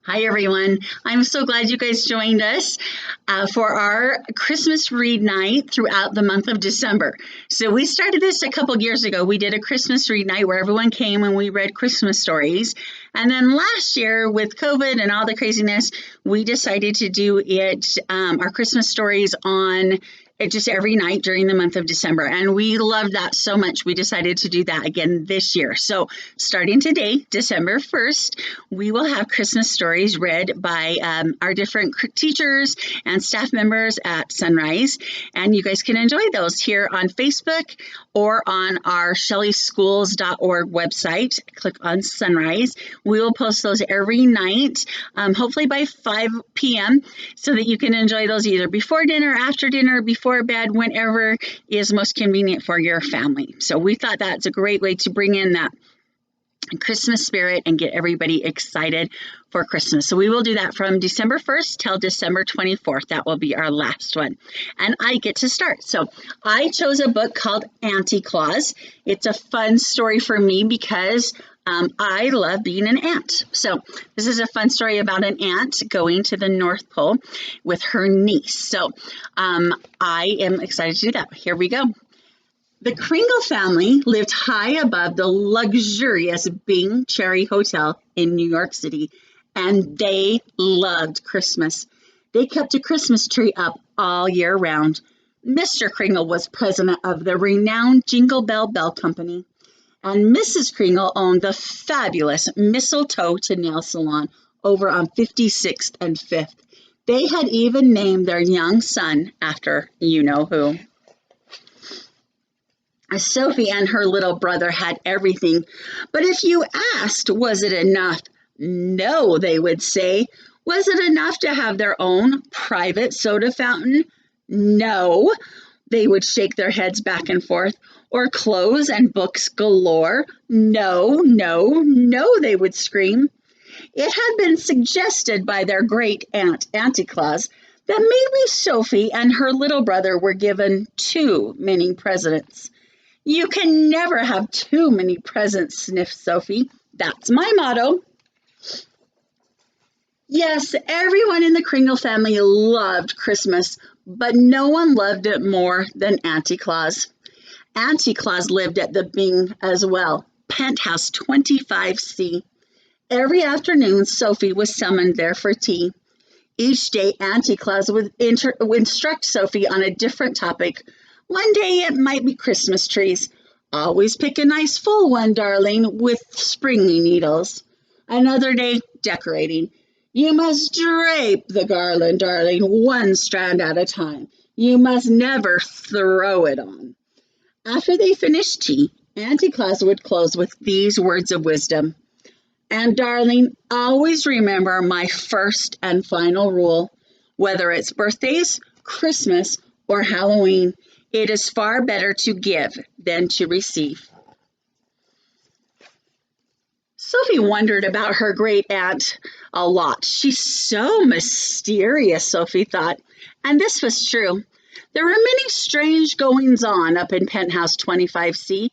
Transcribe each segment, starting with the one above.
Hi, everyone. I'm so glad you guys joined us for our Christmas read night throughout the month of December. So, we started this a couple years ago. We did a Christmas read night where everyone came and we read Christmas stories. And then last year, with COVID and all the craziness, we decided to do our Christmas stories on just every night during the month of December. And we loved that so much. We decided to do that again this year. So, starting today, December 1st, we will have Christmas stories read by our different teachers and staff members at Sunrise. And you guys can enjoy those here on Facebook or on our shelleyschools.org website. Click on Sunrise. We will post those every night, hopefully by 5 p.m., so that you can enjoy those either before dinner, after dinner, before bed, whenever is most convenient for your family. So we thought that's a great way to bring in that Christmas spirit and get everybody excited for Christmas. So we will do that from December 1st till December 24th. That will be our last one. And I get to start. So I chose a book called Auntie Claus. It's a fun story for me because I love being an aunt. So this is a fun story about an aunt going to the North Pole with her niece. So I am excited to do that. Here we go. The Kringle family lived high above the luxurious Bing Cherry Hotel in New York City, and they loved Christmas. They kept a Christmas tree up all year round. Mr. Kringle was president of the renowned Jingle Bell Company, and Mrs. Kringle owned the fabulous Mistletoe to Nail Salon over on 56th and 5th. They had even named their young son after you-know-who. Sophie and her little brother had everything, but if you asked, was it enough? No, they would say. Was it enough to have their own private soda fountain? No, they would shake their heads back and forth. Or clothes and books galore? No, no, no, they would scream. It had been suggested by their great aunt, Auntie Claus, that maybe Sophie and her little brother were given too many presents. You can never have too many presents, sniffed Sophie. That's my motto. Yes, everyone in the Kringle family loved Christmas, but no one loved it more than Auntie Claus. Auntie Claus lived at the Bing as well, penthouse 25C. Every afternoon, Sophie was summoned there for tea. Each day, Auntie Claus would instruct Sophie on a different topic. One day it might be Christmas trees. Always pick a nice full one, darling, with springy needles. Another day, decorating. You must drape the garland, darling, one strand at a time. You must never throw it on. After they finished tea, Auntie Claus would close with these words of wisdom. And darling, always remember my first and final rule. Whether it's birthdays, Christmas, or Halloween, it is far better to give than to receive. Sophie wondered about her great aunt a lot. She's so mysterious, Sophie thought. And this was true. There were many strange goings-on up in Penthouse 25C.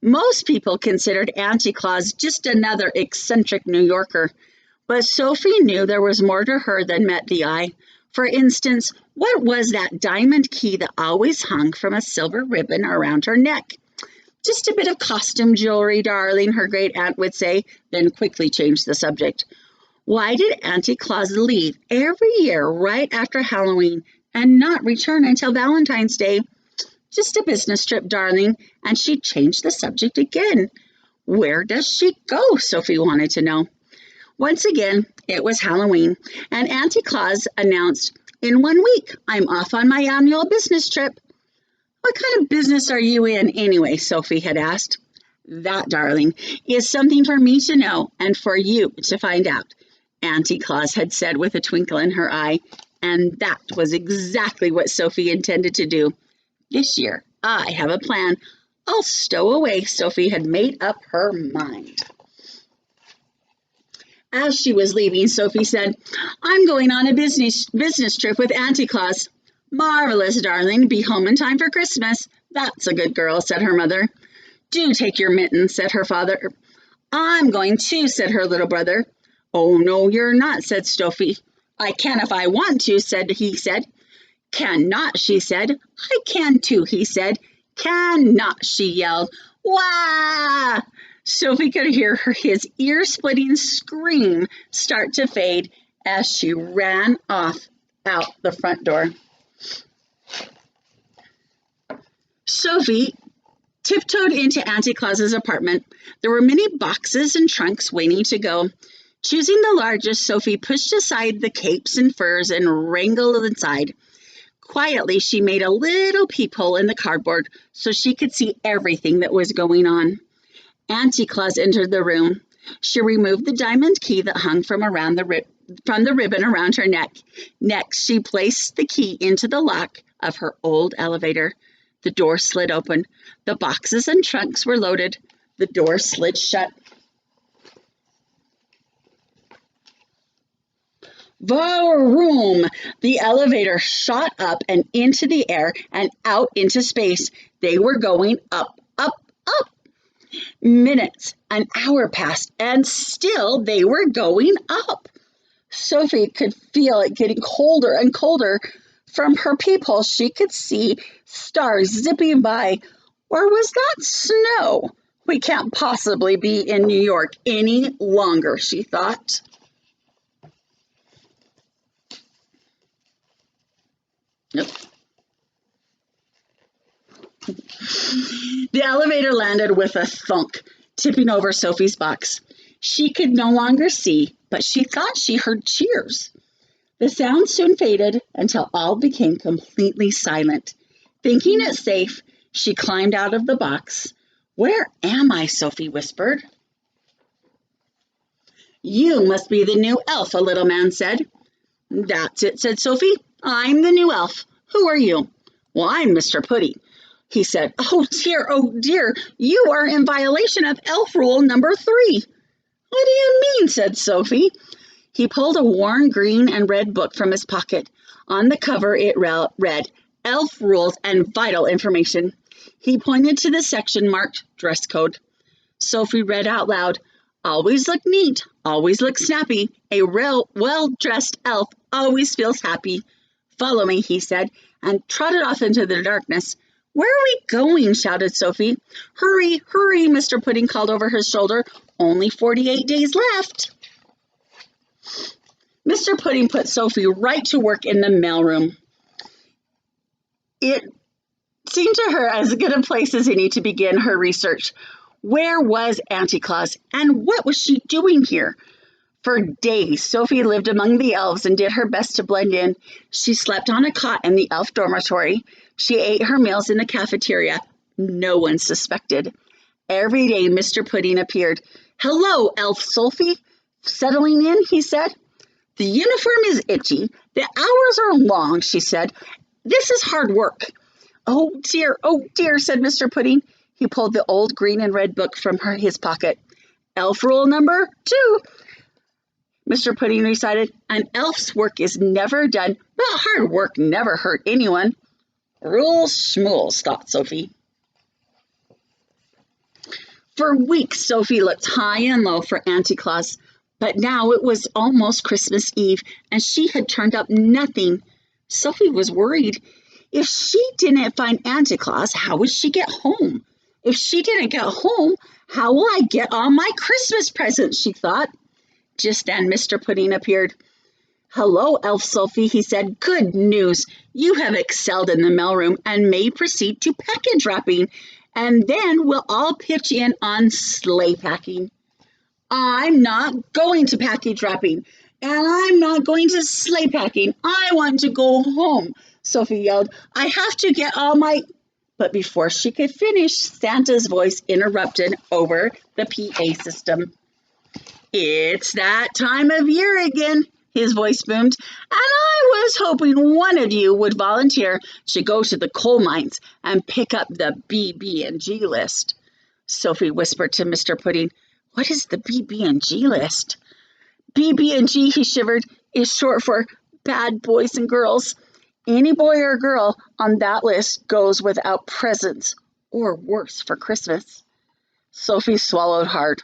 Most people considered Auntie Claus just another eccentric New Yorker. But Sophie knew there was more to her than met the eye. For instance, what was that diamond key that always hung from a silver ribbon around her neck? Just a bit of costume jewelry, darling, her great aunt would say, then quickly change the subject. Why did Auntie Claus leave every year right after Halloween and not return until Valentine's Day? Just a business trip, darling, and she'd change the subject again. Where does she go? Sophie wanted to know. Once again, it was Halloween, and Auntie Claus announced, in 1 week, I'm off on my annual business trip. What kind of business are you in anyway? Sophie had asked. That, darling, is something for me to know and for you to find out, Auntie Claus had said with a twinkle in her eye, and that was exactly what Sophie intended to do. This year, I have a plan. I'll stow away. Sophie had made up her mind. As she was leaving, Sophie said, I'm going on a business trip with Auntie Claus. Marvelous, darling. Be home in time for Christmas. That's a good girl, said her mother. Do take your mittens, said her father. I'm going too, said her little brother. Oh, no, you're not, said Sophie. I can if I want to, he said. Cannot, she said. I can too, he said. Cannot, she yelled. Wah! Sophie could hear his ear-splitting scream start to fade as she ran off out the front door. Sophie tiptoed into Auntie Claus's apartment. There were many boxes and trunks waiting to go. Choosing the largest, Sophie pushed aside the capes and furs and wrangled inside. Quietly, she made a little peephole in the cardboard so she could see everything that was going on. Auntie Claus entered the room. She removed the diamond key that hung from the ribbon around her neck. Next, she placed the key into the lock of her old elevator. The door slid open. The boxes and trunks were loaded. The door slid shut. Vroom! The elevator shot up and into the air and out into space. They were going up, up, up. Minutes, an hour passed, and still they were going up. Sophie could feel it getting colder and colder. From her peephole, she could see stars zipping by. Or was that snow? We can't possibly be in New York any longer, she thought. Nope. The elevator landed with a thunk, tipping over Sophie's box. She could no longer see, but she thought she heard cheers. The sound soon faded until all became completely silent. Thinking it safe, she climbed out of the box. Where am I? Sophie whispered. You must be the new elf, a little man said. That's it, said Sophie. I'm the new elf. Who are you? Well, I'm Mr. Pudding. He said, oh dear, you are in violation of elf rule number 3. What do you mean, said Sophie. He pulled a worn green and red book from his pocket. On the cover it read, Elf Rules and Vital Information. He pointed to the section marked Dress Code. Sophie read out loud, always look neat, always look snappy. A real well-dressed elf always feels happy. Follow me, he said, and trotted off into the darkness. Where are we going? Shouted Sophie. Hurry, hurry, Mr. Pudding called over his shoulder. Only 48 days left. Mr. Pudding put Sophie right to work in the mailroom. It seemed to her as good a place as any to begin her research. Where was Auntie Claus, and what was she doing here? For days, Sophie lived among the elves and did her best to blend in. She slept on a cot in the elf dormitory. She ate her meals in the cafeteria. No one suspected. Every day, Mr. Pudding appeared. Hello, Elf Sophie. Settling in, he said. The uniform is itchy. The hours are long, she said. This is hard work. Oh, dear, said Mr. Pudding. He pulled the old green and red book from his pocket. Elf rule number 2. Mr. Pudding recited, an elf's work is never done, but hard work never hurt anyone. Rules schmools, thought Sophie. For weeks, Sophie looked high and low for Auntie Claus, but now it was almost Christmas Eve, and she had turned up nothing. Sophie was worried. If she didn't find Auntie Claus, how would she get home? If she didn't get home, how will I get all my Christmas presents, she thought. Just then, Mr. Pudding appeared. Hello, Elf Sophie, he said. Good news. You have excelled in the mailroom and may proceed to package wrapping, and then we'll all pitch in on sleigh packing. I'm not going to package wrapping, and I'm not going to sleigh packing. I want to go home, Sophie yelled. I have to get all my... But before she could finish, Santa's voice interrupted over the PA system. It's that time of year again, his voice boomed, and I was hoping one of you would volunteer to go to the coal mines and pick up the BB&G list. Sophie whispered to Mr. Pudding, what is the BB&G list? BB&G, he shivered, is short for bad boys and girls. Any boy or girl on that list goes without presents, or worse, for Christmas. Sophie swallowed hard.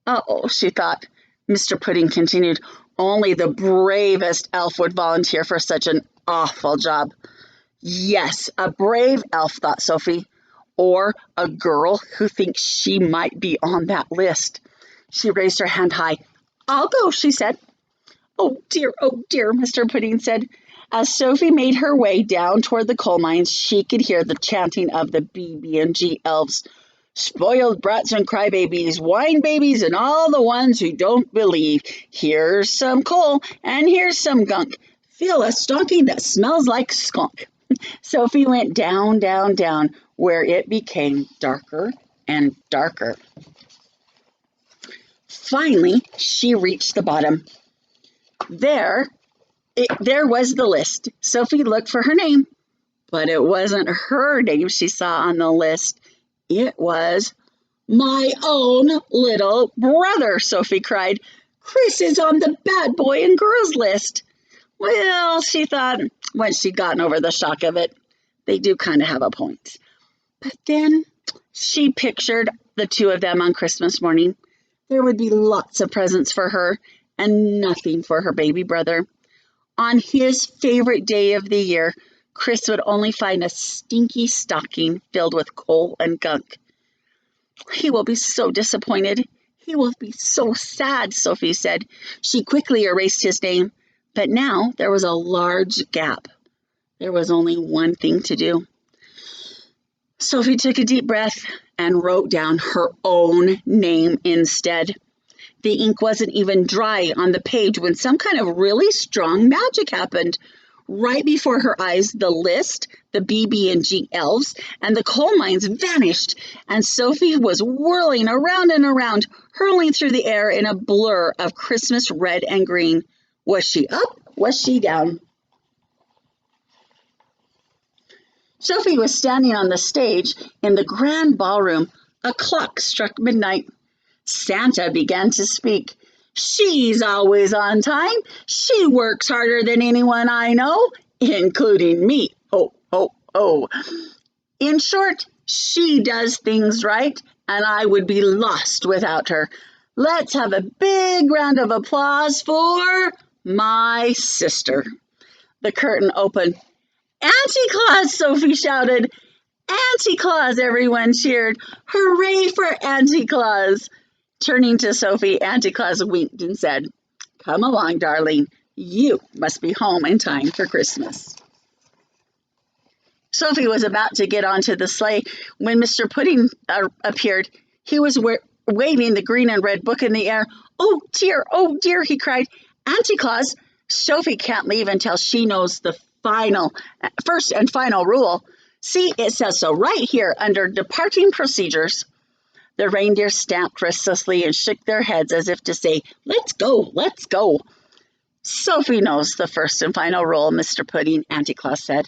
Uh-oh, she thought. Mr. Pudding continued. Only the bravest elf would volunteer for such an awful job. Yes, a brave elf, thought Sophie, or a girl who thinks she might be on that list. She raised her hand high. I'll go, she said. Oh dear, Mr. Pudding said. As Sophie made her way down toward the coal mines, she could hear the chanting of the BB&G elves. Spoiled brats and crybabies, wine babies, and all the ones who don't believe. Here's some coal, and here's some gunk. Fill a stocking that smells like skunk. Sophie went down, down, down, where it became darker and darker. Finally, she reached the bottom. There was the list. Sophie looked for her name, but it wasn't her name she saw on the list. It was my own little brother, Sophie cried. Chris is on the bad boy and girls list. Well, she thought, once she'd gotten over the shock of it, they do kind of have a point. But then she pictured the two of them on Christmas morning. There would be lots of presents for her and nothing for her baby brother. On his favorite day of the year, Chris would only find a stinky stocking filled with coal and gunk. He will be so disappointed. He will be so sad, Sophie said. She quickly erased his name, but now there was a large gap. There was only one thing to do. Sophie took a deep breath and wrote down her own name instead. The ink wasn't even dry on the page when some kind of really strong magic happened. Right before her eyes, the list, the BB&G elves, and the coal mines vanished, and Sophie was whirling around and around, hurling through the air in a blur of Christmas red and green. Was she up? Was she down? Sophie was standing on the stage in the grand ballroom. A clock struck midnight. Santa began to speak. She's always on time. She works harder than anyone I know, including me. Ho, ho, ho. In short, she does things right, and I would be lost without her. Let's have a big round of applause for my sister. The curtain opened. Auntie Claus, Sophie shouted. Auntie Claus, everyone cheered. Hooray for Auntie Claus. Turning to Sophie, Auntie Claus winked and said, Come along, darling. You must be home in time for Christmas. Sophie was about to get onto the sleigh when Mr. Pudding appeared. He was waving the green and red book in the air. Oh dear, he cried. Auntie Claus, Sophie can't leave until she knows the first and final rule. See, it says so right here under departing procedures. The reindeer stamped restlessly and shook their heads as if to say, Let's go, let's go. Sophie knows the first and final rule, Mr. Pudding, Auntie Claus said.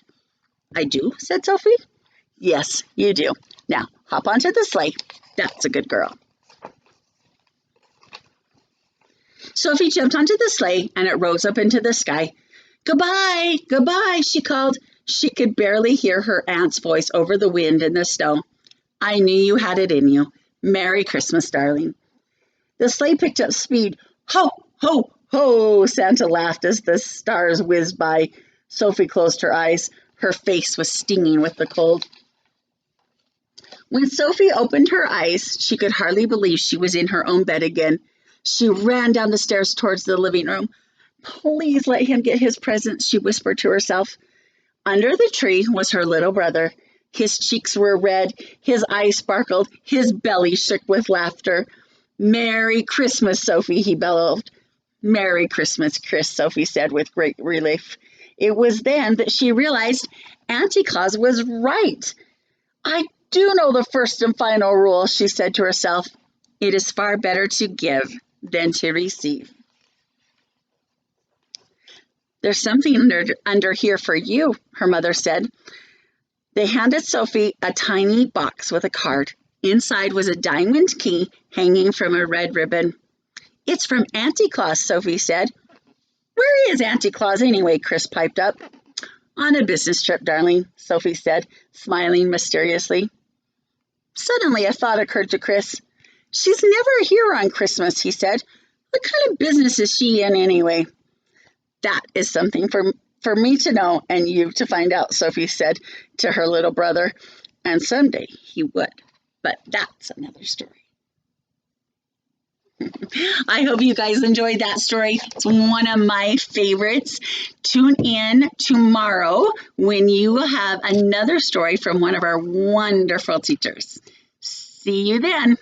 I do, said Sophie. Yes, you do. Now, hop onto the sleigh. That's a good girl. Sophie jumped onto the sleigh, and it rose up into the sky. Goodbye, goodbye, she called. She could barely hear her aunt's voice over the wind and the snow. I knew you had it in you. Merry Christmas, darling. The sleigh picked up speed. Ho, ho, ho, Santa laughed as the stars whizzed by. Sophie closed her eyes. Her face was stinging with the cold. When Sophie opened her eyes, she could hardly believe she was in her own bed again. She ran down the stairs towards the living room. Please let him get his presents, she whispered to herself. Under the tree was her little brother. His cheeks were red, his eyes sparkled, his belly shook with laughter. Merry Christmas, Sophie, he bellowed. Merry Christmas, Chris, Sophie said with great relief. It was then that she realized Auntie Claus was right. I do know the first and final rule, she said to herself. It is far better to give than to receive. There's something under here for you, her mother said. They handed Sophie a tiny box with a card. Inside was a diamond key hanging from a red ribbon. It's from Auntie Claus, Sophie said. Where is Auntie Claus anyway? Chris piped up. On a business trip, darling, Sophie said, smiling mysteriously. Suddenly a thought occurred to Chris. She's never here on Christmas, he said. What kind of business is she in anyway? That is something for me to know and you to find out, Sophie said to her little brother. And someday he would. But that's another story. I hope you guys enjoyed that story. It's one of my favorites. Tune in tomorrow when you will have another story from one of our wonderful teachers. See you then.